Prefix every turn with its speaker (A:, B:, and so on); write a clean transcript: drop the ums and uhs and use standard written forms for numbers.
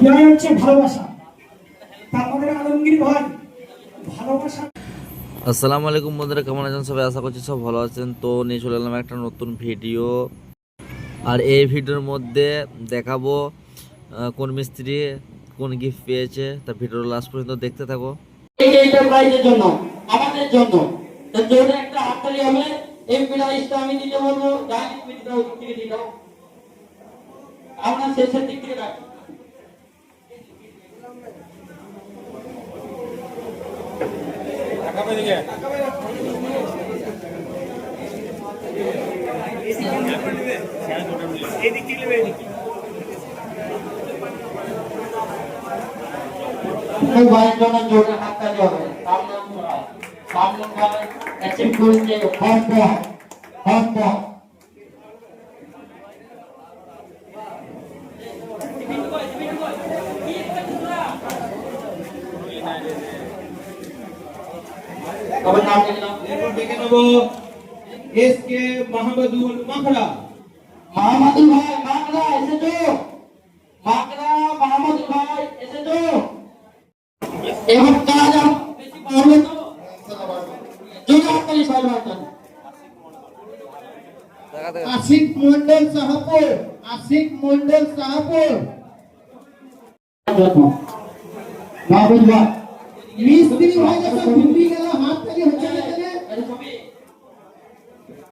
A: বিয়ে হচ্ছে ভালোবাসা। তারপরে আলমগীর ভাই ভালোবাসা।
B: আসসালামু আলাইকুম বন্ধুরা, কেমন আছেন সবাই? আশা করছি সব ভালো আছেন। তো নিয়ে চলে এলাম একটা নতুন ভিডিও। আর এই ভিডিওর মধ্যে দেখাবো কোন মিস্ত্রি কোন গিফট পেয়েছে। তার ভিডিওর লাস্ট পর্যন্ত দেখতে থাকো।
C: এই এন্টারপ্রাইজের জন্য, আমাদের জন্য তো জোরে একটা হাততালি হবে। এমপিরা ইসলামী দিতে বলবো, জাহিদ মিত্র দিক থেকে দিতে দাও। আমরা শেষের দিক থেকে রাখি। ভাইয়ের জন্য জোরে হাততালি হবে। সামনে ভাই অ্যাচিভ করেছে হট হট। তবে নাম লিখলাম,
D: দেখে নেব এসকে মাহমুদুল মাখড়া।
C: মাহমুদুল ভাই মাকড়া এসেছো, মাকড়া মাহমুদুল ভাই এসেছো। এবার কাজ বেশি পারবে তো জোরে হাততালি সবাই জন্য।
D: আশিক মন্ডল সাহাপুর, আশিক মন্ডল সাহাপুর।
C: মাহমুদুল ভাই
D: মিস্ত্রি ভাই যখন ঢুকি গেল হাততালি হচ্ছে না কেন?